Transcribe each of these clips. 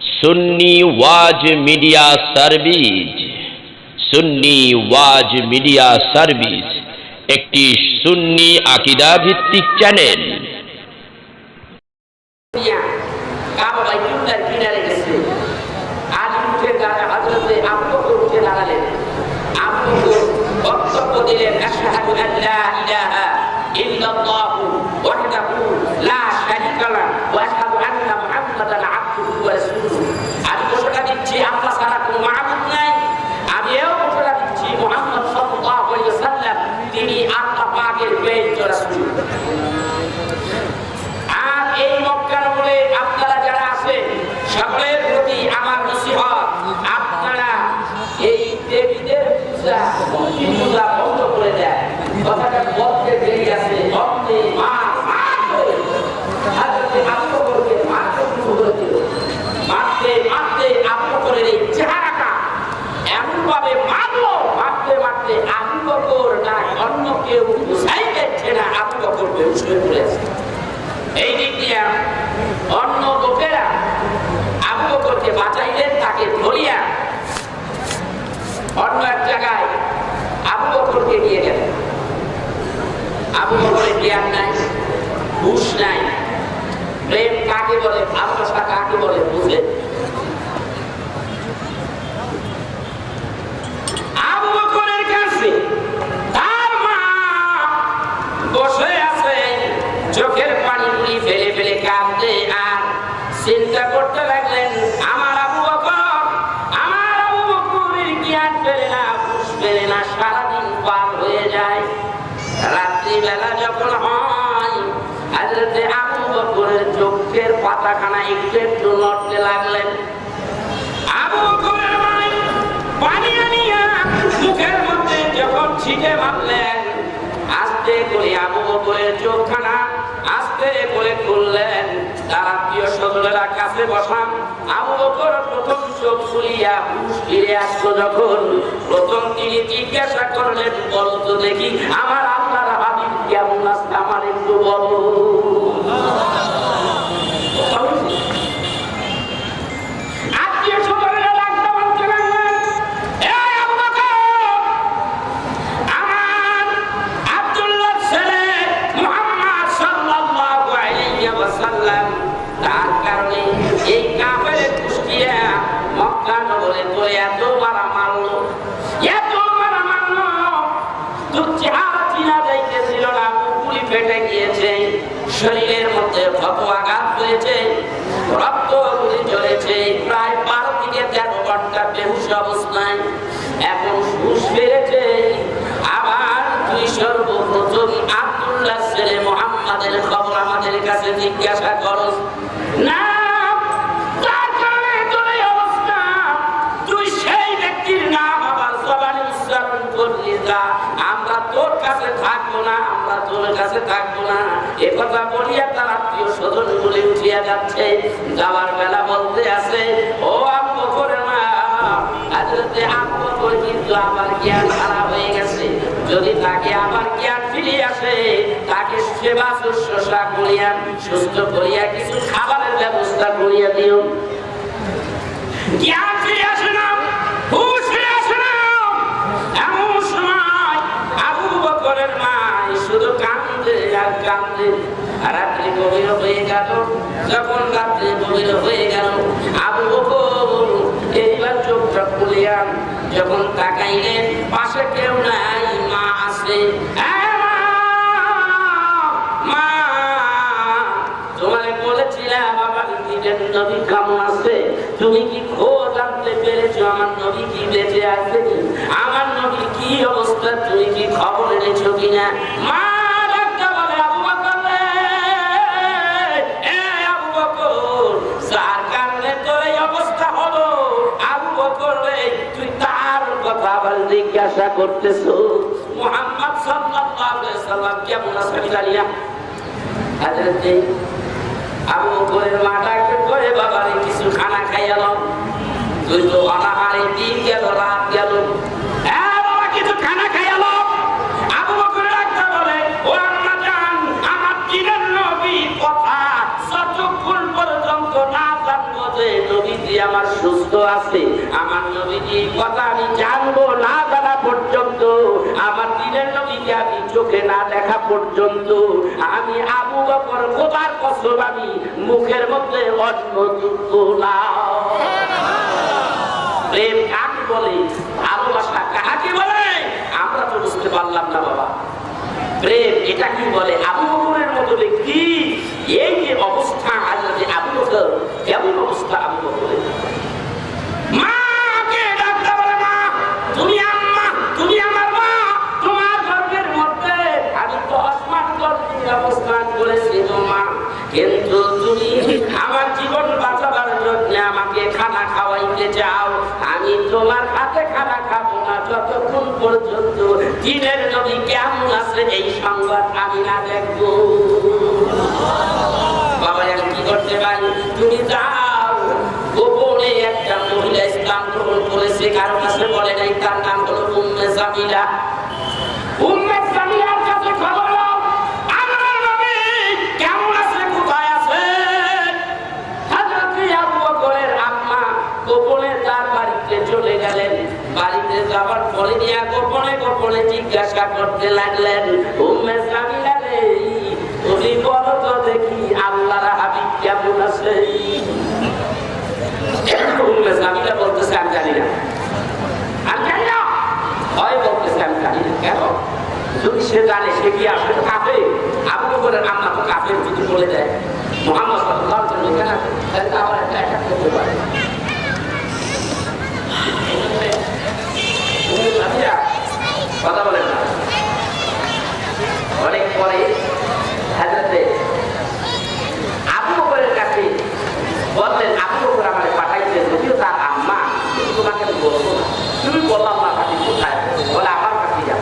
সুন্নি ওয়াজ media service. সুন্নি ওয়াজ media service একটি সুন্নি আকীদা ভিত্তিক channel. বক্তব্য দিলেন, আশহাদু আল্লা ইলাহা ইল্লাল্লাহু ওয়াহদাহু লা শারীকা লাহু ওয়া আশহাদু আন্না মুহাম্মাদান আবদুহু ওয়া রাসূলুহু। আমি ঘোষণা দিচ্ছি আল্লাহ ছাড়া কোনো মাবুদ নাই। আমি এও ঘোষণা দিচ্ছি মুহাম্মদ সাল্লাল্লাহু আলাইহি ওয়াসাল্লাম তিনি আল্লাহ পাকের প্রেরিত রাসূল। আর এই মক্কার বলে আপনারা যারা আছেন সকলের প্রতি আমার নসিহত, আপনারা এই দেবীদের পূজা বন্ধ করে দেয়। কথাটা বলতে দেরি আছে, বলতে মারতে আবু বকরের এই চেহারাটা এমন ভাবে মারলো, মারতে মারতে আবু বকর না অন্য কেউ বুঝাই যাচ্ছে না, আবু বকর বেহুশ হয়ে পড়েছে। এই দিক দিয়ে অন্য লোকেরা আবু বকরকে বাঁচাইলেন, তাকে ধরিয়া অন্য এক জায়গায় আবু বকরকে নিয়ে গেলেন। আবু বকরের জ্ঞান নাই, হুঁশ নাই, প্রেম কাকে বলে, ভালোবাসা কাকে বলে বুঝলেন। আবু বকরের কাছে তার মা বসে আছে, চোখের পানিগুলি ফেলে ফেলে কাঁদতে আর চিন্তা করতে লাগলেন, আমার আবু বকর, আমার আবু বকরের জ্ঞান ফেলে না, হুঁশ ফেলে না, সারাদিন পার হয়ে যায়। রাত্রিবেলা যখন হয়, হযরতে আবু বকরের চোখের পাতাখানা একটু একটু নড়তে লাগলেন। আবু বকরের মাই পানি আনিয়া মুখের মধ্যে যখন ছিটে মারলেন, আস্তে করে আবু বকরের চোখখানা আস্তে করে খুললেন। তার আত্মীয় স্বজনেরা কাছে বসান। আবু বকর প্রথম চোখ খুলিয়া হুঁশ ফিরে আসলো যখন, প্রথম তিনি জিজ্ঞাসা করলেন, বলতো দেখি আমার আল্লাহর হাবিব কেমন আছে, আমার একটু বলো। আত্মীয় স্বজনেরা লাগতে বলতে লাগলেন, এই আবু বকর, আমার আব্দুল্লাহর ছেলে মুহাম্মদ সাল্লাল্লাহু আলাইহি ওয়াসাল্লাম তার কারণে এই কাফের কুষ্টিয়া মক্কা নগরে তোরে এত মারা মারলো, এত মারা মারলো, তোর চেহারা চিনা যাইতেছিল না, মুখগুলি ফেটে গিয়েছে, শরীরের মধ্যে ক্ষত আঘাত হয়েছে, রক্তগুলি ঝরেছে, প্রায় 12 থেকে 13 ঘন্টা বেহুশ অবস্থায়। এখন হুঁশ ফিরেছে। আবার তুই সর্বপ্রথম আব্দুল্লাহর ছেলে মুহাম্মাদের খবর আমাদের কাছে জিজ্ঞাসা করস না, তার কারণে তোর এই অবস্থা। তুই সেই ব্যক্তির নাম আবার জবানে উচ্চারণ করলি, যা আমরা তোর কাছে থাকবো না, আমরা তোর কাছে থাকবো না। একথা বলিয়া তার আত্মীয় স্বজন গুলি উঠিয়া যাচ্ছে। যাওয়ার বেলা বলতে আছে, ও আবু বকরের মা, হযরতে আবু বকর কিন্তু আবার জ্ঞান হারা হয়ে গেছে। যদি তাকে আবার জ্ঞান ফিরে আসে, তাকে সেবা শুশ্রূষা করিয়া সুস্থ করিয়া কিছু খাবারের ব্যবস্থা করিয়া দিও। জ্ঞান ফিরে আসে না, হুঁশ ফিরে আসে না। এমন সময় আবু বকরের মা শুধু কান্দে আর কান্দে। রাত্রি গভীর হয়ে গেল। যখন রাত্রি গভীর হয়ে গেল, আবু বকর এইবার চোখটা খুলিয়া যখন তাকাইলেন, পাশে কেউ নাই, মা আছে। মা, তোমারে বলেছিলাম আমার নিজের নবী কেমন আছে, তুমি কি খোঁজ আনতে পেরেছো আমার নবী কি বেঁচে আছে, আমার নবী কি অবস্থা, তুমি কি খবর এনেছো কিনা? মা ডাক্তার বলে, আবু বকর রে, আবু বকর, যার কারণে তোর এই অবস্থা হলো, আবু বকর রে, তুই তার কথা আবার জিজ্ঞাসা করতেছো। মুহাম্মদ সাল্লাল্লাহু আলাইহি সাল্লাম কেমন আছে জানি না। হযরতে আবু বকরের মা ডাকতে করে, বাবা রে কিছু খানা খাইয়া দাও, তুই তো অনাহারে দিন গেল, রাত গেল, বাবা কিছু খানা খাইয়া দাও। আবু বকর ডাকতে বলে, ও আম্মা জান, আমার দিনের নবী কথা যতক্ষণ পর্যন্ত না জানবো যে নবী নবীজি আমার সুস্থ আছে, আমার নবীজি কথা আমি জানবো না জানা পর্যন্ত, আমার দিনের নবীকে আমি চোখে না দেখা পর্যন্ত আমি আবু বকর খোদার কসম আমি মুখের মধ্যে অন্ন তুলব না। প্রেম কাকে বলে, ভালোবাসা কাকে বলে আমরা তো বুঝতে পারলাম না বাবা। প্রেম এটা কি বলে? আবু বকরের মতো ব্যক্তি এই যে অবস্থা, হযরত আবু বকর কেমন অবস্থা আবু বকরের? মাকে ডাকতে বলে, মা তুমি আম্মা, তুমি আমার মা, তোমার গর্ভের মধ্যে আমি তো আসমান গর্ভে অবস্থান করেছি গো মা, কিন্তু তুমি আমার জীবন বাঁচাবার জন্য আমাকে খানা খাওয়াইতে চাও, আমি তোমার হাতে খানা খাবো না যতক্ষণ পর্যন্ত দিনের নবী কেমন আছে এই সংবাদ আমি না দেখবো। বাবা আমি কি করতে পারি? তুমি যাও, গোপনে একটা মহিলা ইসলাম গ্রহণ করেছে, কারো কাছে বলে নাই, তার নাম হলো উম্মে জামিলা। উম্মে জামিলার কাছে খবর নাও, আমার নবী কেমন আছে, কোথায় আছে? হযরত আবু বকরের আম্মা গোপনে তার বাড়িতে চলে গেলেন। বাড়িতে যাওয়ার পরে নিয়ে গোপনে গোপনে জিজ্ঞাসা করতে লাগলেন, উম্মে জামিলা রে, তুমি বলো তো দেখি আল্লাহর হাবিব কেমন আছে? উম্মে জামিলা বলতেছে আমি জানি না, আমি জানি না। হয় বলতেছে আমি জানি না। কেন? যদি সে জানে সে কি আসলে কাফের? আবু বকরের আম্মা তো কাফের, যদি বলে দেয় মুহাম্মদ সাল্লাল্লাহু আলাইহি ওয়াসাল্লাম কেন, তাহলে তো আবার একটা অ্যাটাক করতে পারে। কথা বলেন না। অনেক পরে হযরত আবু বকরের কাছে বললেন, আবু বকর আমাকে পাঠাইছেন, যদিও তার আম্মা, তোমাকে আমি বলবো না, তুমি বললাম না কাছে কোথায়, বলে আমার কাছে যাও।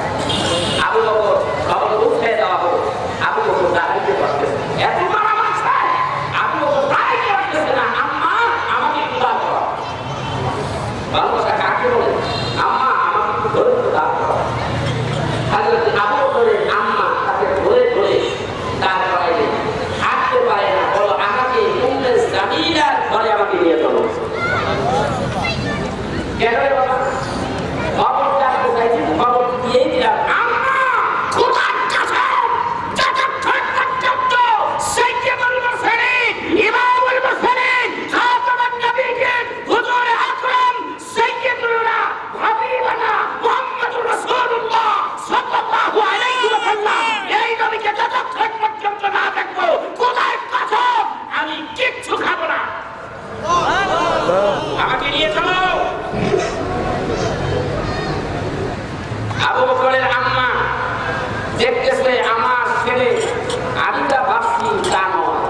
আবু বকর খবর উঠে দেওয়া হলো, আবু বকর দাঁড়াইতে পারতেছে, এত মারামারি চায়, আবু বকর দাঁড়াইতে পারতেছে না, আম্মা আমাকে উদ্ধার করো। ভালোবাসা কাকে বলে? আম্মা আমাকে একটু ধরে উদ্ধার করো। হযরত আবু বকরের আম্মা তাকে ধরে ধরে দাঁড় করাইলেন, হাঁটতে পারে না, বলো আমাকে উম্মে জামিলার ঘরে আমাকে নিয়ে চলো। কেন রে বাবা? খবর জানতে চাইছি, খবর দিয়েই দিলাম। আম্মা কোথায় কাছে যতক্ষণ পর্যন্ত সাইয়্যিদুল মুরসালিন, ইমামুল মুরসালিন, খাতামুন নবিয়্যিন, হুজুর আকরাম, সাইয়্যিদুনা হাবিবানা মুহাম্মদুর রাসূলুল্লাহ সাল্লাল্লাহু আলাইহি ওয়াসাল্লাম, এই নবীকে যতক্ষণ পর্যন্ত না দেখবো, কোথায় কাছে আমি কিচ্ছু খাবো না। আমাকে নিয়ে চলো। আবু বকরের আম্মা দেখতেছে আমার ছেলে, আমি যা ভাবছি তা নয়,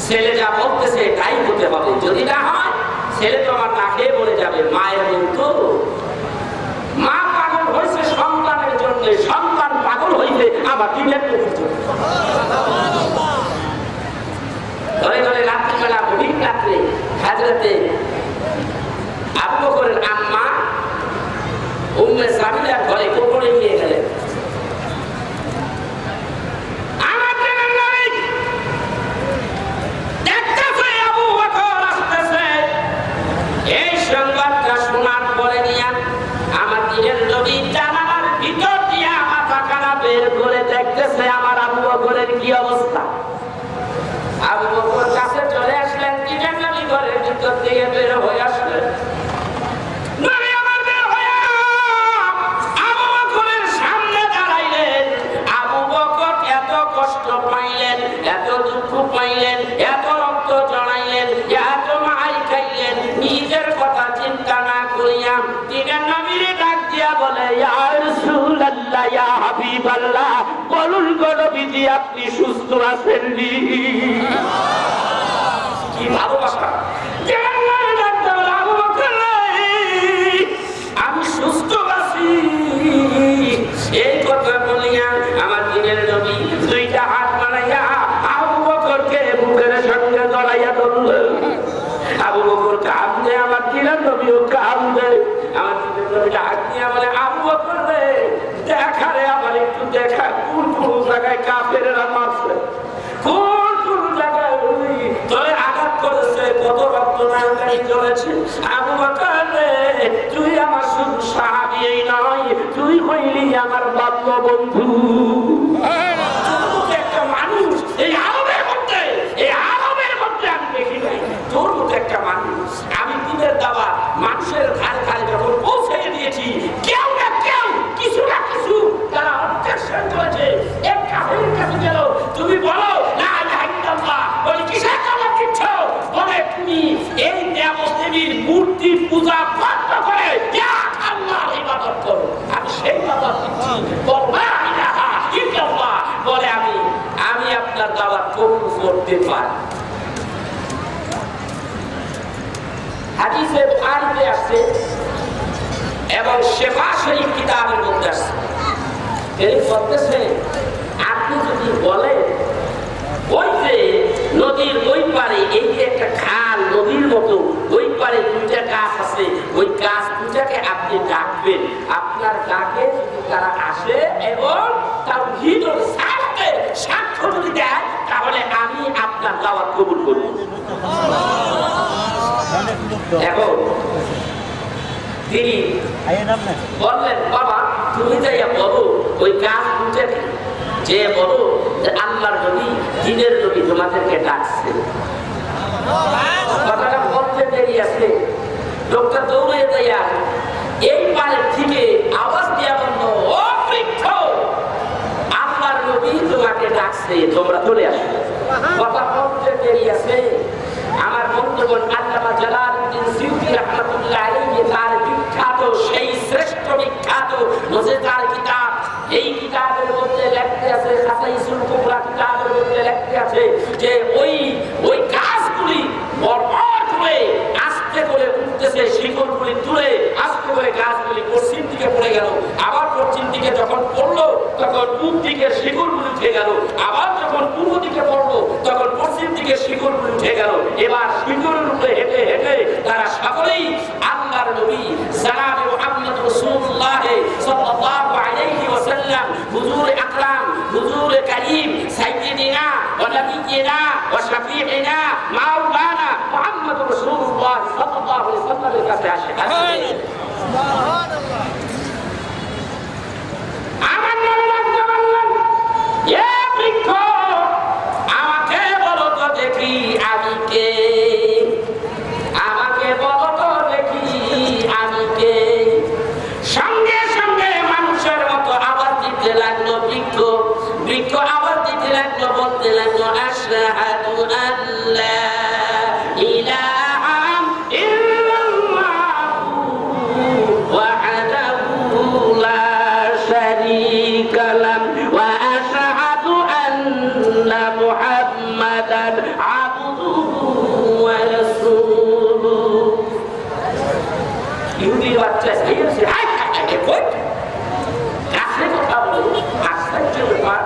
ছেলে যা বলতেছে তাই হতে হবে, যদি না হয় ছেলে তো আমার না খেয়ে মরে যাবে। মায়ের মতো মা পাগল হয়েছে সন্তানের জন্য, সন্তান পাগল হইছে আমার দিনের নবীর জন্য। ধরে ধরে রাত্রিবেলা, গভীর রাত্রে হযরত আবু বকরের আম্মা উম্মে জামিলার ঘরে গোপনে নিয়ে গেলেন। আমার দিনের নবী দেখতেছে আবু বকর আসতেছে, এই সংবাদটা শোনার পরে নিয়ে আমার দিনের নবী জানালার ভিতর দিয়ে মাথা কানা বের করে দেখতেছে আমার আবু বকরের কি অবস্থা। আবু বকর কাছে চলে আসলেন, দিনের নবী ঘরের ভিতর থেকে বের হয়ে আসলেন। নবী আমার বের হয়ে আবু বকরের সামনে দাঁড়াইলেন। আবু বকর এত কষ্ট পাইলেন, এত দুঃখ পাইলেন, এত রক্ত জড়াইলেন, এত মার খাইলেন, নিজের কথা চিন্তা না করিয়া দিনের নবীরে ডাক দিয়া বলে, ইয়া রাসূলুল্লাহ, ইয়া হাবিবাল্লাহ, বলুন গো নবীজি আপনি সুস্থ আছেন নি? কি ভালোবাসা! আমি সুস্থ আছি এই কথা বলিয়া আমার দিনের নবী দুইটা হাত বাড়াইয়া আবু বকরকে বুকের সঙ্গে জড়াইয়া ধরলেন। আবু বকর কাঁদে, আমার দিনের নবীও কাঁদে। আমার দিনের নবী ডাক দিয়া বলে, আবু বকর রে, দেখা রে, আমার একটু দেখা, কোন কোন জায়গায় কাফেরেরা মারছে, কোন কোন জায়গায় তোরে আঘাত করেছে, কত রক্ত বর্ণনাকারী চলেছে, আবু বকর রে, তুই আমার শুধু সাহাবী নয়, তুই হইলি আমার বাল্য বন্ধু। তোর মতো একটা মানুষ এই আরবের মধ্যে আমি দেখি নাই। তোর মতো একটা মানুষ আমি দিনের দাওয়াত মানুষের ধারে ধারে যখন পৌঁছে দিয়েছি, কেউ না কেউ কিছু না কিছু তারা অবজেকশন করেছে। এক কাফেরের কাছে গেল, তুমি বলো লা ইলাহা ইল্লাল্লাহ, বলে কিসের কথা দিচ্ছ? বলে তুমি এই নিয়ামত দেবীর মূর্তি পূজা বন্ধ করে আল্লাহর ইবাদত করো। আমি সেই ইবাদত দিচ্ছি, বল লা ইলাহা ইল্লাল্লাহ। বলে আমি আপনার দাওয়াত কবুল করতে পারি। হাদিসে বুখারীতে আছে এবং শিফা শরীফ কিতাবের মধ্যে আছে। এই বলতেছে, আপনি যদি বলেন ওই যে নদীর ওই পারে, এই যে একটা খাল নদীর মতো, ওই পারে দুইটা গাছ আছে, ওই গাছ দুটাকে আপনি ডাকবেন, আপনার ডাকে যদি তারা আসে এবং তার ভিতর সাক্ষ্য যদি দেয়, তাহলে আমি আপনার দাওয়াত কবুল করব। এখন তিনি বললেন, বাবা তুমি যাইয়া বলো ওই গাছ দুটাকে, যে বলো যে আল্লাহর নবী, দ্বীনের নবী তোমাদেরকে ডাকছে। কথাটা বলতে দেরি আছে, লোকটা দৌড়ে যাইয়া এই পারের থেকে আওয়াজ দিয়া বলল, ও বৃক্ষ, আল্লাহর নবী তোমাকে ডাকছে, তোমরা চলে আসো। কথা বলতে দেরি আছে। আমার বন্ধুগণ, আল্লামা জালালউদ্দিন সিউতি রাহমাতুল্লাহ আলাইহি তার বিখ্যাত, সেই শ্রেষ্ঠ বিখ্যাত নজেদার কিতাব, এই কিতাবের মধ্যে লেখতে আছে, খাসাইসুল কুবরা কিতাবের মধ্যে লেখতে আছে যে ওই গাছগুলি বরবর করে আস্তে করে উঠতেছে, শিকড়গুলি তুলে আস্তে করে গাছগুলি পশ্চিম দিকে পড়ে গেল। আবার পশ্চিম দিকে যখন পড়লো তখন পূব দিকের শিকড়গুলি উঠে গেল। আবার যখন পূর্ব দিকে পড়লো তখন পশ্চিম দিকে শিকড়গুলি উঠে গেল। এবার শিকড়ের উপরে হেঁটে হেঁটে তারা সকলেই আল্লাহর নবী জনাবে মুহাম্মদ রাসূলুল্লাহ সাল্লাল্লাহু আলাইহি ওয়াসাল্লাম, হুজুর আকরাম, হুজুর কারীম, সাইয়্যিদিনা ওয়া নবিয়্যিনা ওয়া শাফীঈনা মাওলানা মুহাম্মদ রাসূলুল্লাহ সাল্লাল্লাহু আলাইহি ওয়াসাল্লামের কাছে আসে। সুবহানাল্লাহ। আমার নবী বললেন, এ বৃক্ষ, আমাকে বলো তো দেখি আমি কে, আমাকে বলো তো দেখি আমি কে। সঙ্গে সঙ্গে মানুষের মতো আওয়াজ দিতে লাগলো বৃক্ষ আওয়াজ দিতে লাগলো, বলতে লাগলো, আশহাদু আল্লা ইলাহা ইল্লাল্লাহু ওয়াহদাহু লা শারীকা লাহু ওয়া আশহাদু আন্না মুহাম্মাদান আবদুহু ওয়া রাসূলুহু। ইহুদির বাচ্চা এসে হাই কই কাছে কথা বলে আশ্চর্য ব্যাপার।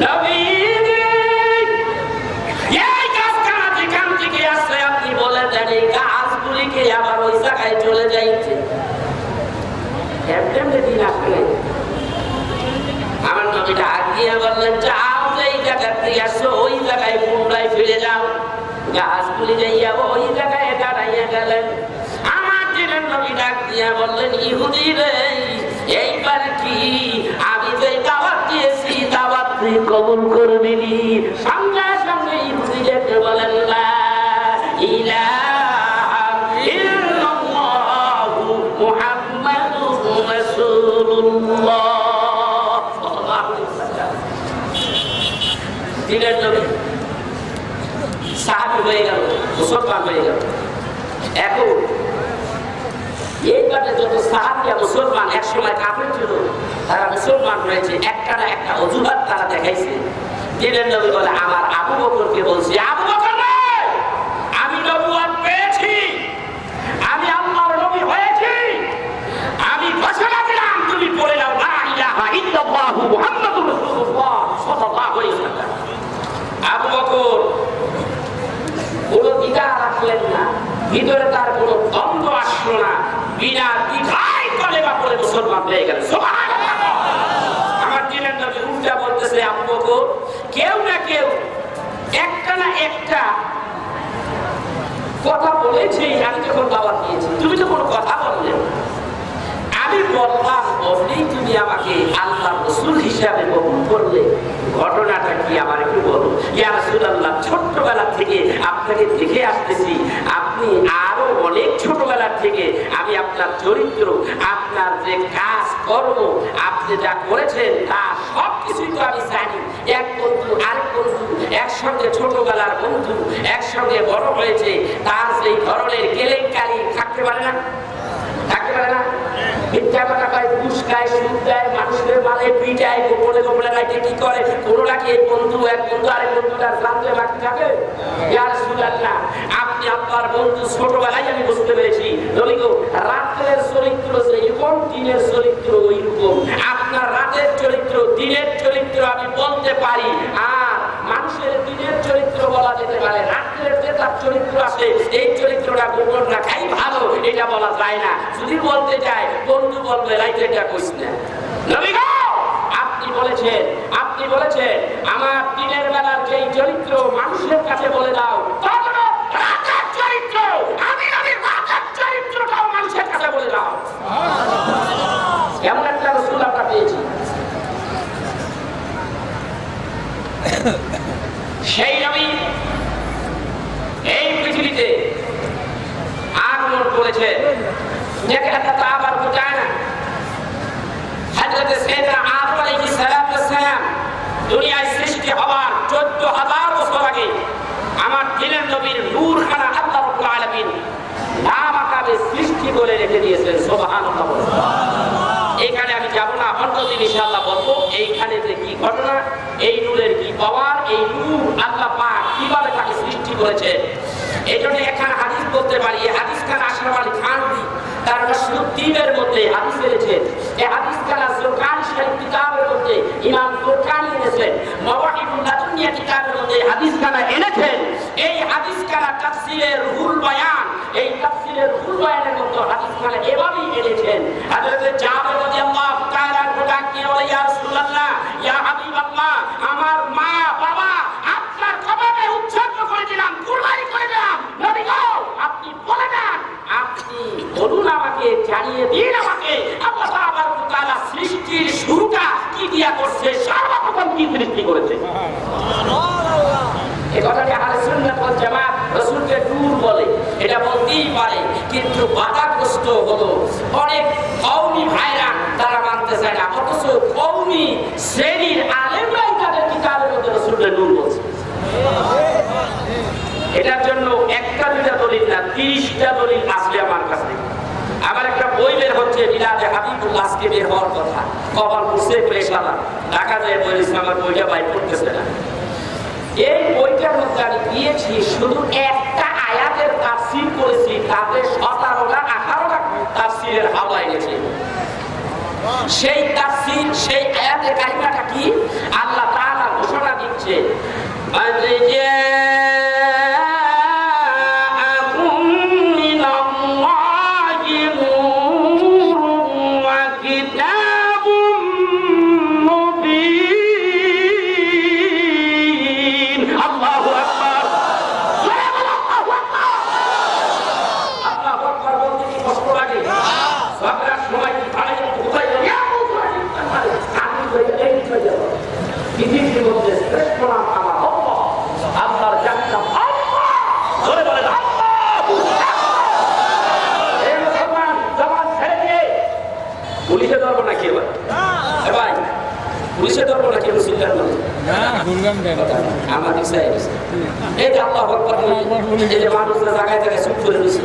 নবী এই গাছখানা যেখান থেকে আসছে আপনি বলে দেন, এই গাছগুলিকে আবার ওই জায়গায় চলে যাইছে। এমনি দিন আসলে আমার নবীটা আগিয়ে বললেন, যাও যে এই জায়গা থেকে আসছো ওই জায়গায় পুনরায় ফিরে যাও। গাছগুলি যাইয়া ওই জায়গায় দাঁড়াইয়া গেলেন। আমার দিনের নবী ডাক দিয়া বললেন, ইহুদি রে, এইবার কি আমি যে দাওয়াত দিয়েছি দাওয়াত তুই কবুল করবি? সঙ্গে সঙ্গে ইহুদি যেতে বলেন, লা ইলাহা ইল্লাল্লাহু মুহাম্মাদুর রাসূলুল্লাহ সাল্লাল্লাহু আলাইহি ওয়াসাল্লাম। দিনের নবী সাহাবী হয়ে গেল, মুসলমান হয়ে গেল। এখন এইভাবে যত সাহাবীরা মুসলমান, এক সময় কাফের ছিল, তারা মুসলমান হয়েছে, একটা না একটা অজুহাত তারা দেখাইছে। দিনের নবী বলে, আমার আবু বকরকে বলছি, আবু বকর রে, আমি নবুয়ত পেয়েছি, আমি আল্লাহর নবী হয়েছি, আমি ঘোষণা দিলাম তুমি পড়ে নাও লা ইলাহা ইল্লাল্লাহু মুহাম্মাদুর রাসূলুল্লাহ সাল্লাল্লাহু আলাইহি ওয়াসাল্লাম। আবু বকর কোনো দ্বিধা রাখলেন না, ভিতরে তার কোনো দ্বন্দ্ব আসলো না, বিনা দ্বিধায় কলেমা পড়ে মুসলমান হয়ে গেল। সুবহানাল্লাহ। আমার দিনের নবী উল্টা বলতেছে, আবু বকর, কেউ না কেউ একটা না একটা বলেছি, আমি যখন দাওয়াত দিয়েছি, তুমি তো কোনো কথা বললে না। আমি বললাম বললেই তুমি আমাকে আল্লাহ রাসূল হিসাবে কবুল করলে, ঘটনাটা কি আমার একটু বলো। ইয়া রাসূলুল্লাহ, ছোট্টবেলা থেকে আপনাকে দেখে আসতেছি, আপনি আরো অনেক ছোটবেলা থেকে আমি আপনার চরিত্র, আপনার যে কাজ কর্ম, আপনি যা করেছেন তা সব কিছুই তো আমি জানি। এক বন্ধু আরেক বন্ধু, একসঙ্গে ছোটবেলার বন্ধু, একসঙ্গে বড় হয়েছে, তার সেই ধরনের কেলেঙ্কারি থাকতে পারে না, থাকতে পারে না। মিথ্যা কথা কয়, ঘুষ খায়, সুদ দেয়, মানুষের মালে পিটায়, গোপনে গোপনে রাইতে কি করে, কোনো নাকি এই বন্ধু এক বন্ধু আরেক বন্ধুটার জানতে বাকি থাকে। ইয়া রাসূলুল্লাহ, আপনি আপনার বন্ধু ছোটবেলায় আমি বুঝতে পেরেছি, নবী গো, রাতের চরিত্র যেরকম দিনের চরিত্র ওইরকম। আপনার রাতের চরিত্র দিনের চরিত্র আমি বলতে পারি, আর মানুষের দিনের চরিত্র বলা যেতে পারে, রাতের যে তার চরিত্র আছে এই চরিত্রটা গোপন রাখাই ভালো, এটা বলা যায় না। যদি বলতে চায় বন্ধু বলবে রাইতে এটা কইস না। নবী গো, আপনি বলেছেন আমার দিনের বেলার যেই চরিত্র মানুষের কাছে বলে দাও, রাতের চরিত্র আমি রাতের চরিত্রটাও মানুষের কাছে বলে দাও। এমন একটা রাসূল আমরা পেয়েছি, সেই নবী এই পৃথিবীতে আগমন করেছে, যেখানে তা আবার বোঝায় না। হযরত সাইয়েদনা আদম আলাইহিস সালাম দুনিয়ায় সৃষ্টি হওয়ার 14,000 বছর আগে আমার দিনের নবীর নূরখানা আল্লাহ রাব্বুল আলামিন নাম আকারে সৃষ্টি করে রেখে দিয়েছেন। সুবহানাল্লাহ। এখানে আমি যাব না, অন্যদিন ইনশাআল্লাহ বলবো এইখানে যে কি ঘটনা, এই নূরের কি পাওয়ার, এই নূর আল্লাহ পাক কিভাবে তাকে সৃষ্টি করেছে। এই জন্য এখানে হাদিস বলতে পারি, এই হাদিস খান আশরাফ আলী থানভী তার মাসরুদ্দিনের মধ্যে হাদিস এনেছেন। এই হাদিস খান জোরকানি শরীফ কিতাবের মধ্যে ইমাম জোরকানি এনেছেন, মাওয়াহিবুল লাদুনিয়া কিতাবের মধ্যে হাদিস খান এনেছেন। এই হাদিস খান তাফসীরে রুহুল বায়ান, এই তাফসীরে রুহুল বায়ানের মধ্যে হাদিস খান এভাবেই এনেছেন। হযরত জাবের রাদিয়াল্লাহু তাআলা আনহু ডাকিয়ে বলে, ইয়া রাসূলুল্লাহ, ইয়া হাবিবাল্লাহ, আমার মা বাবা আপনার কদমে উৎসর্গ করে দিলাম, কুরবানি করে দিলাম। নবী গো, আপনি বলে দেন, আপনি বলুন, আমাকে জানিয়ে দিন, আমাকে আল্লাহ তাআলা সৃষ্টির শুরুটা কি দিয়া করছে, সর্বপ্রথম কি সৃষ্টি করেছে। এই কথাটি আহলে সুন্নাত ওয়াল জামাত রাসূলকে নূর বলে, এটা বলতেই পারে, কিন্তু বাধাগ্রস্ত হলো অনেক কওমি ভাইরা, তারা মানতে চায় না, অথচ কওমি শ্রেণীর আলেমরাই তাদের কিতাবের মধ্যে রাসূলকে নূর বলছে। এটার জন্য একটা দুইটা দলিল না, 30টা দলিল আসলে আমার কাছে। আমার একটা বই বের হচ্ছে, মিলাদে হাবিবুল্লাহ, আজকে বের হওয়ার কথা, কপাল বুঝতে পেরেছিলাম, ঢাকা যায় বলেছি আমার বইটা বাইর করতেছে না। এই বইটার মধ্যে আমি দিয়েছি শুধু একটা আয়াতের তাফসীর করেছি, তাদের 17টা 18টা তাফসীরের হাওয়া এনেছে। সেই তাফসীর, সেই আয়াতের কারিমাটা কি, আল্লাহ তাআলা ঘোষণা দিচ্ছে, পুলিশে ধরবো নাকি এবার? ভাই, পুলিশে ধরবো নাকি? আমার দিশায় এই যে আল্লাহু আকবার, এই যে মানুষরা জায়গায় জায়গায় চুপ করে দিচ্ছে,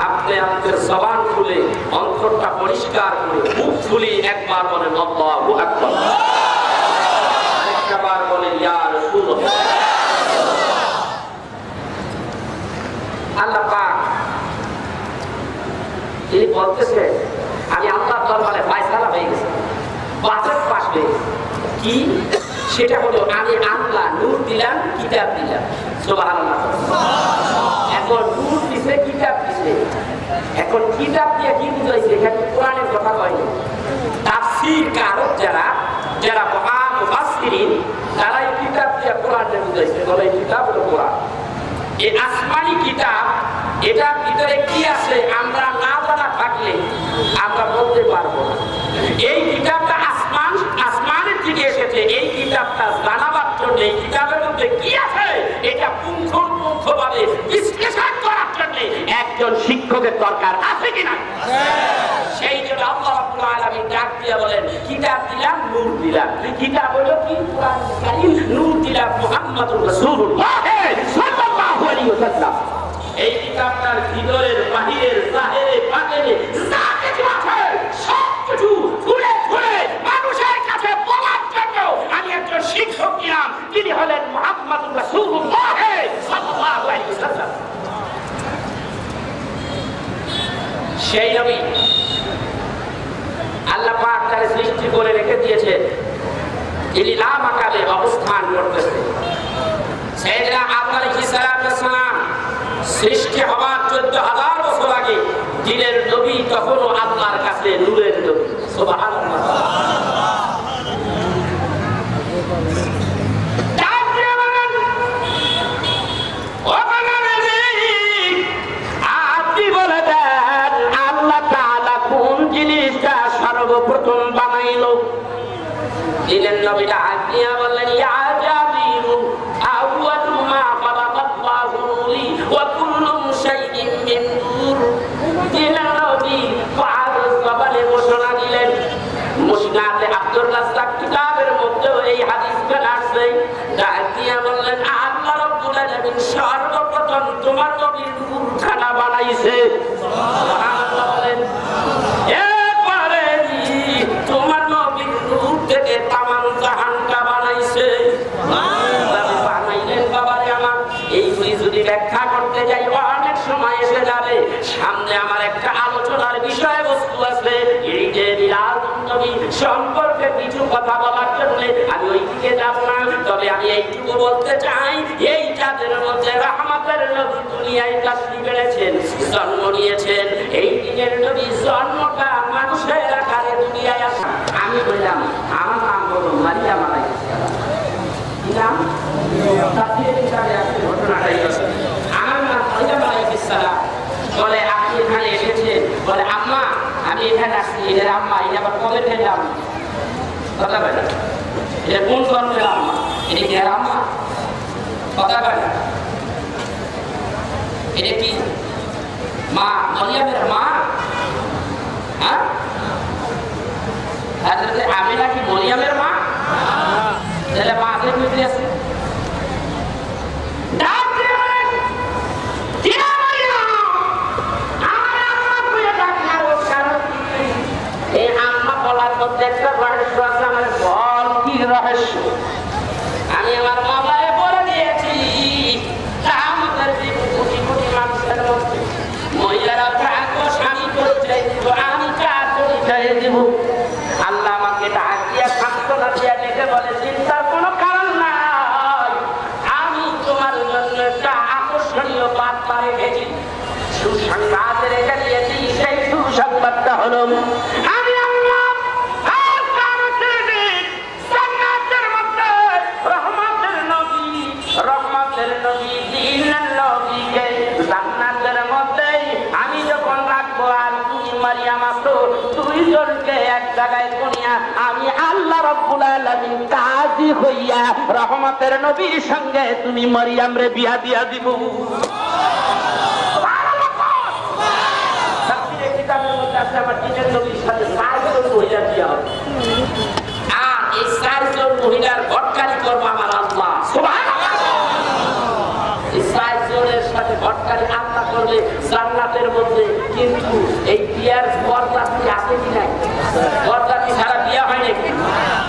আপনি আপনাদের জবান খুলে, অন্তরটা পরিষ্কার করে, মুখ খুলি একবার বলেন আল্লাহু আকবার, আরেকবার বলেন ইয়া রাসূলুল্লাহ। আল্লাহ পাক তিনি বলতেছে, আমি আল্লাহর দরবারে ফয়সালা হয়ে গেছে, বাজেট পাস হয়ে গেছে। কি সেটা হলো, আমি আল্লাহ নূর দিলাম, কিতাব দিলাম। সুবহানাল্লাহ। এখন নূর দিছে, কিতাব দিছে। এখন কিতাব দিয়ে কি বুঝাইছে? এখানে কোরআনের কথা কয়নি। তাফসীর কারক যারা মুফাসসিরিন, তারা এই কিতাব দিয়ে কোরআন বুঝাইছে। এই আসমানি কিতাব, এটার ভিতরে কি আছে আমরা না জানা থাকলে আমরা বলতে পারবো না। এই কিতাবটা আসমানের থেকে এসেছে। এই কিতাবটা জানাবার জন্য এই কিতাবের মধ্যে কি আছে এটা পুঙ্খানুপুঙ্খভাবে বিশ্লেষণ করার জন্য একজন শিক্ষকের দরকার আছে কিনা? সেই জন্য আল্লাহ রাব্বুল আলামিন ডাক দিয়ে বলেন, কিতাব দিলাম, নূর দিলাম। কিতাব হলো কি? কুরআন কারীম। নূর দিলাম মুহাম্মাদুর রাসূলুল্লাহ সাল্লাল্লাহু আলাইহি ওয়াসাল্লাম। এই কিতাবটার ভিতরের বাহিরের জাহেরে বাতিনে যা কিছু আছে সবকিছু খুলে খুলে মানুষের কাছে বলার জন্য আমি একজন শিক্ষক দিলাম। তিনি হলেন মুহাম্মাদুর রাসূলুল্লাহ সাল্লাল্লাহু আলাইহি ওয়াসাল্লাম। সেই নবী আল্লাহ পাক তার সৃষ্টি করে রেখে দিয়েছেন, তিনি লামাকালে অবস্থান করতেছে। সাইয়েদনা আদম আলাইহিস সালাম সৃষ্টি হওয়ার 14,000 বছর আগে দিনের নবী, তখনও আল্লাহর কাছে নূরের নবী। সুবহানাল্লাহ। আপনি বলে দেন আল্লাহ তাআলা কোন জিনিসটা সর্বপ্রথম বানাইলো? দিনের নবীরা আজ্ঞা বললেন, ইয়া জাবিরু আউয়ালু মা খালাকাল্লাহু নূরি ওয়া কুল্লু শাইইন মিন নূর। দিনের নবী ফারজ বাবালে ঘোষণা দিলেন। মুসনাদে আব্দুর রাজ্জাক কিতাবের মধ্যে এই হাদিসটা আসছে। আজ্ঞা বললেন আল্লাহ রাব্বুল আলামিন সর্বপ্রথম তোমার নবীর নূরখানা বানাইছে। সুবহানাল্লাহ বলেন। এরপরে তোমার নবীর নূর থেকে তামাম জাহানটা বানাইছে। বানাইলেন বাবারে আমার। এইগুলি যদি ব্যাখ্যা করতে যাই অনেক সময় এসে যাবে। সামনে আমার একটা আলোচনার বিষয়বস্তু আছে। এই যে মিলাদুন নবী সম্পর্কে কিছু কথা বলার জন্য আমি ওই দিকে যাব না। তবে আমি এইটুকু বলতে চাই, এই চাঁদের মধ্যে রাহমাতের নবী দুনিয়ায় তাশরীফ এনেছেন, জন্ম নিয়েছেন। এই দিনের নবী জন্মটা মানুষের আকারে দুনিয়ায় আসা। আমি বললাম আমার নাম হলো মারিয়াম আলাইহিস সালাম। কি নাম? তাফসীরে কিতাবে আছে ঘটনাটাই আছে। আমার নাম মারিয়াম আলাইহিস সালাম। বলে আপনি এখানে এসেছেন? বলে আম্মা আমি এখানে আসছি। এর আম্মা এটা আবার কবে পেলাম? কথা বলে এটা কোন জন্মের আম্মা? এটা কি আর আম্মা? কথা বলে এটা কি মা? মারিয়ামের মা? হ্যাঁ, হযরতে আমিনা কি মারিয়ামের মা? তাহলে মা কে বুঝতে আছে? আমি আমার বাবায় বলে দিয়েছি আমাদের কোটি কোটি মানুষের মধ্যে মহিলারা থাকবো, স্বামী পরিচয় দিব, আমি কার পরিচয় দিব। আল্লাহ আমাকে ডাক দিয়া সান্ত্বনা দিয়া ডেকে বলে চিন্তার কোনো কারণ নাই। আমি তোমার জন্য একটা আকর্ষণীয় বার্তা রেখেছি, সুসংবাদ রেখে দিয়েছি। সেই সুসংবাদটা হলো আমি আল্লাহ রহমতের নবী দিনের নবীকে জান্নাতের মধ্যে আমি যখন রাখবো আর তুমি মারিয়াম আছো, দুইজনকে এক জায়গায় করিয়া আমি আল্লাহ রাব্বুল আলামিন কাজী হইয়া রহমতের নবীর সঙ্গে তুমি মারিয়াম রে বিয়া দিয়া দিব। তাফসীরে কিতাবের মধ্যে আছে আমার দিনের নবীর সাথে 4 জন মহিলা বিয়া হবে। আর এই 4 জন মহিলার ভটকারি করবো আমার আল্লাহ। সুবহানাল্লাহ। সাথে ভটকারি আল্লাহ করলে জান্নাতের মধ্যে। কিন্তু এই বিয়ার বরযাত্রী আছে কি নাই? বরযাত্রী ছাড়া বিয়া হয় নাকি?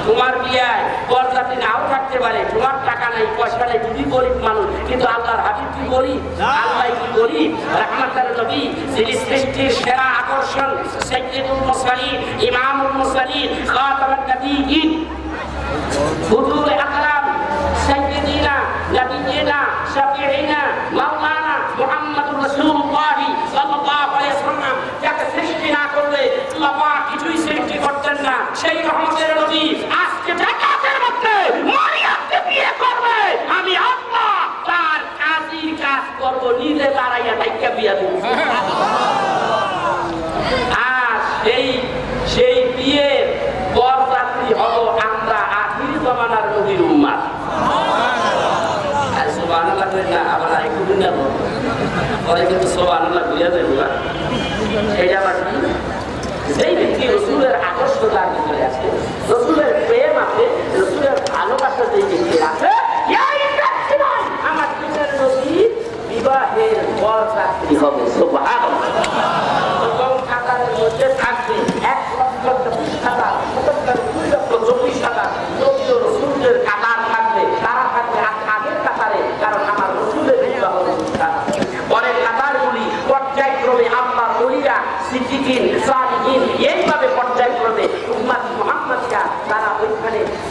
তোমার বিয়ায় বরযাত্রী নাও থাকতে পারে, তোমার টাকা নাই পয়সা নাই, তুমি গরিব মানুষ, কিন্তু আল্লাহর হাবিব কি গরিব? আল্লাহ কি গরিব? রাহমাতুল নবী যিনি সৃষ্টির সেরা আকর্ষণ, সাইয়্যিদুল মুরসালিন, ইমামুল মুরসালিন, খাতামুন নবিয়্যিন, হুজুর আকরাম, সাইয়্যিদিনা নবিয়্যিনা শাফিঈনা মাওলানা মুহাম্মাদুর রাসূলুল্লাহ সাল্লাল্লাহু আলাইহি ওয়াসাল্লাম, যাকে সৃষ্টি না করলে আল্লাহ পাক কিছুই সৃষ্টি করতেন না। সেই রহমতের নবী আজকে জান্নাতের মধ্যে মারিয়ামকে বিয়ে করবে। আমি আল্লাহ তার কাজীর কাজ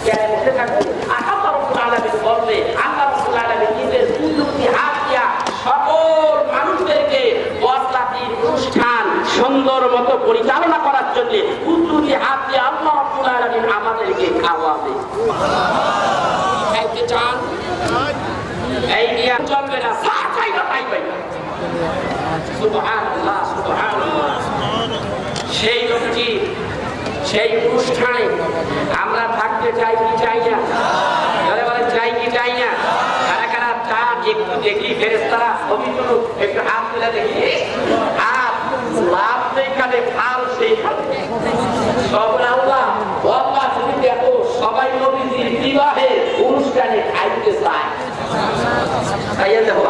কেন বসে থাকবো? আর আল্লাহ রাব্বুল আলামিন বলবে, আল্লাহ রাব্বুল আলামিন নিজের কুদরতি হাত দিয়া সকল মানুষদেরকে বরযাত্রীর অনুষ্ঠান সুন্দর মতো পরিচালনা করার জন্য কুদরতি হাত দিয়ে আল্লাহ রাব্বুল আলামিন আমাদেরকে খাওয়াবে। খাইতে চান? এই নিয়ে চলবে না, চাই না পাইবে না। সুবহানাল্লাহ, সুবহানাল্লাহ। সেই লোকটি সেই অনুষ্ঠানে আমরা থাকতে চাই কি চাই না? যারা বলে চাই কি চাই না? কারা কারা চান? একটু দেখি ফেরেশতারা ছবি তুলুক, একটু হাত তুলে দেখি। হাত লাভ সেইখানে, ফাল সেইখানে। সব আল্লাহ আল্লাহ তুমি দেখো, সবাই নবীজির বিবাহের অনুষ্ঠানে খাইতে চায়। তাইয়া দেখো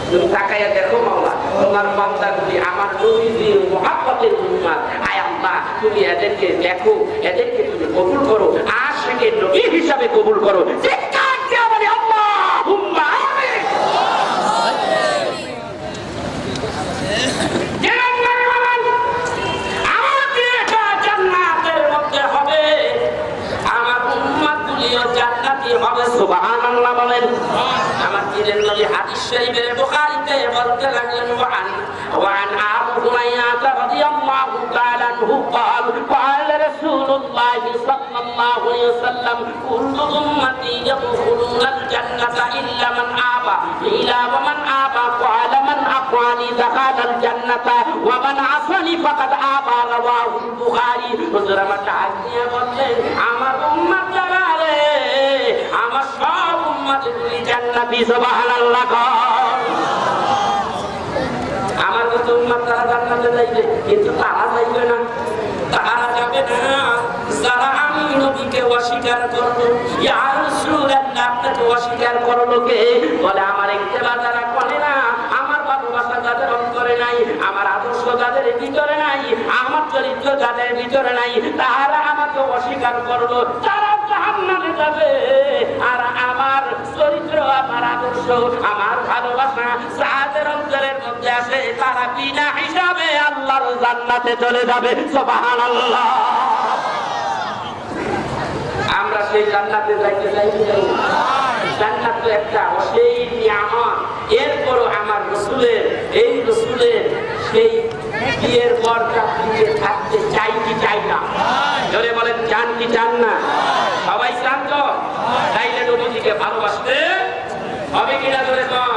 তুমি তাকাইয়া দেখো মাওলা, তোমার বান্দাগুলি আমার নবীজির মুহাব্বতের উম্মত। আয় আল্লাহ তুমি এদেরকে দেখো, এদেরকে তুমি কবুল করো, আশিকের নবী হিসাবে কবুল করো। চিৎকার দিয়ে বলি আল্লাহুম্মা আমিন। আমাদের এটা জান্নাতের মধ্যে হবে, আমার উম্মতগুলিও জান্নাতি হবে। সুবহানাল্লাহ বলেন। আমার দিনের নবী হাদিস শরীফের বুখারীতে বলতে লাগলেন, ওয়ান আবু হুরায়রা রাদিয়াল্লাহু তাআলা আনহু قال قال رسول الله صلى الله عليه وسلم كل امتي يدخلون الجنه الا من ابى الا ومن ابى قال من اطاعني دخل الجنه ومن عصاني فقد ابى رواه البخاري। হুজুর আমার ডাকিয়ে বললেন, আমার উম্মত যারা রে, আমার সব উম্মতগুলি জান্নাতি। সুবহানাল্লাহ। আমার কত উম্মত তারা জান্নাতে যাইবে, কিন্তু তারা যাইবে না। তারা যাবে না যারা আমি নবীকে অস্বীকার করলো। ইয়া রাসূলুল্লাহ, আপনাকে অস্বীকার করলো কে? বলে আমার ইত্তেবা যারা করে না, আমার ভালোবাসা যাদের অন্তরে নাই, আমার আদর্শ যাদের ভিতরে নাই, আমার চরিত্র যাদের ভিতরে নাই, তারা আমাকে অস্বীকার করলো। তারা জাহান্নামে যাবে। আর আমার চরিত্র, আমার আদর্শ, আমার ভালোবাসা যাদের অন্তরের মধ্যে আছে, তারা বিনা হিসাবে আল্লাহর জান্নাতে চলে যাবে। সুবহানাল্লাহ। আমরা সেই জান্নাতে যাইতে চাই কি চাই না? জান্নাত তো একটা অসীম নিয়ামত। এরপরও আমার রাসূলের, এই রাসূলের সেই বিয়ের বরযাত্রীতে থাকতে চাই কি চাই না? জোরে বলেন, চান কি চান না? সবাই চান তো? তাইলে নবীজিকে ভালোবাসতে হবে কিনা জোরে বল।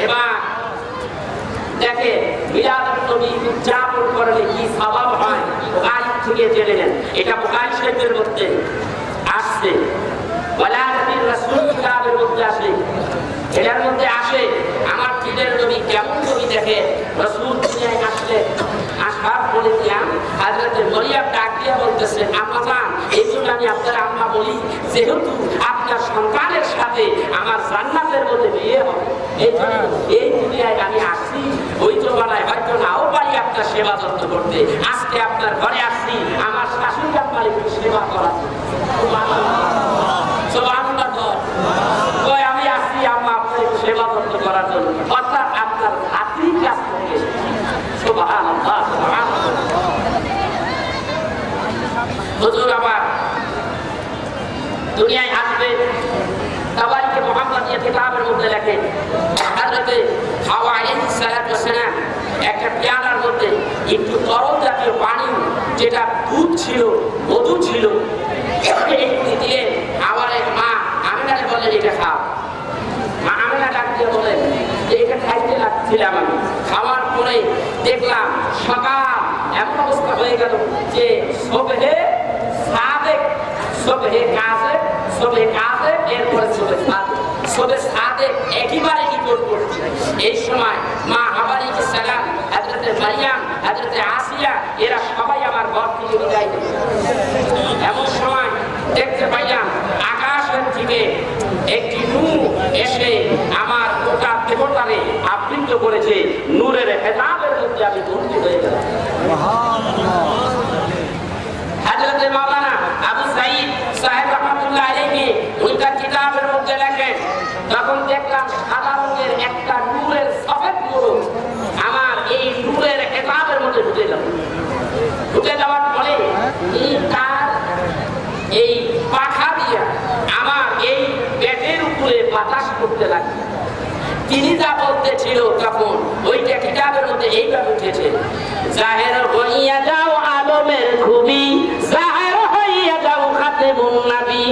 এবার দেখে মিলাদুন নবী উদযাপন করলে কি সওয়াব হয়, বুখারী থেকে জেনে নেন। এটা বুখারী শরীফের মধ্যে আসছে, ওয়ালাদির রাসূল কিতাবের মধ্যে আসে। এটার মধ্যে আসে আমার দিনের নবী কেমন নবী দেখে। রাসূল দুনিয়ায় আসলে আসার বলে দিলাম, হযরতে মরিয়ম ডাক দিয়ে বলতেছে, আম্মা জান, এই জন্য আমি আপনার আম্মা বলি, যেহেতু আপনার সন্তানের সাথে আমার জান্নাতের মধ্যে বিয়ে হবে, এই জন্য এই দুনিয়ায় আমি আসছি। ওই জমানায় হয়তো নাও পারি আপনার সেবা যত্ন করতে, আজকে আপনার ঘরে আসছি আমার শাশুড়ি আপনার একটু সেবা করার জন্য। সুবহানাল্লাহ। আমি আসছি আম্মা আপনার একটু সেবা যত্ন করার জন্য, অর্থাৎ আপনার হাতির কাছ থেকে। সুবহানাল্লাহ, সুবহানাল্লাহ। হুজুর আবার দুনিয়ায় আসবে, তাবারিকে মুহাম্মাদিয়া কিতাবের মধ্যে লেখেন, হযরতে হাওয়া আলাইহিস সালাতু ওয়াস সালাম একটা পেয়ালার মধ্যে একটু তরল জাতীয় পানি, যেটা দুধ ছিল, মধু ছিল, একটু দিয়ে হাওয়ারের মা আমিনাকে বললেন, এটা খাও। মা আমিনা ডাক দিয়ে বলেন যে এটা খাইতে লাগছিলাম আমি। খাওয়ার পরে দেখলাম সকাল এমন অবস্থা হয়ে গেল যে সুবহে সাদেক, সুবহে কাযেব, সুবহে কাযেব, এরপরে সুবহে সাদেক, সুবহে সাদেক একেবারে নিকট করছে। এই সময় মা হাওয়া আলাইহিস সালাম, হযরতে মারিয়াম, হযরতে আসিয়া, এরা সবাই আমার ঘর থেকে বিদায় নিল। এমন সময় দেখতে পাইলাম আকাশের থেকে একটি নূর এসে আমার গোটা দেহটারে আবৃত করেছে। নূরের হেজাবের মধ্যে আমি বন্দী হয়ে গেলাম। হযরতে মাওলানা আবু সাঈদ সাহেব রাহমাতুল্লাহ আলাইহি ওইটা কিতাবের মধ্যে লেখেন, তখন দেখলাম সাদা রঙের একটা নূরের সফেদ নূর আমার এই নূরের হেজাবের মধ্যে ঢুকে গেল। ঢুকে যাওয়ার পরে এই তার এই পা বাতাস করতে লাগে। তিনি যা বলতেছিল তখন ওইটা কিতাবের মধ্যে এইভাবে উঠেছে, জাহের হইয়া যাও আলমের খুবই, জাহের হইয়া যাও খাতেমুন নবী,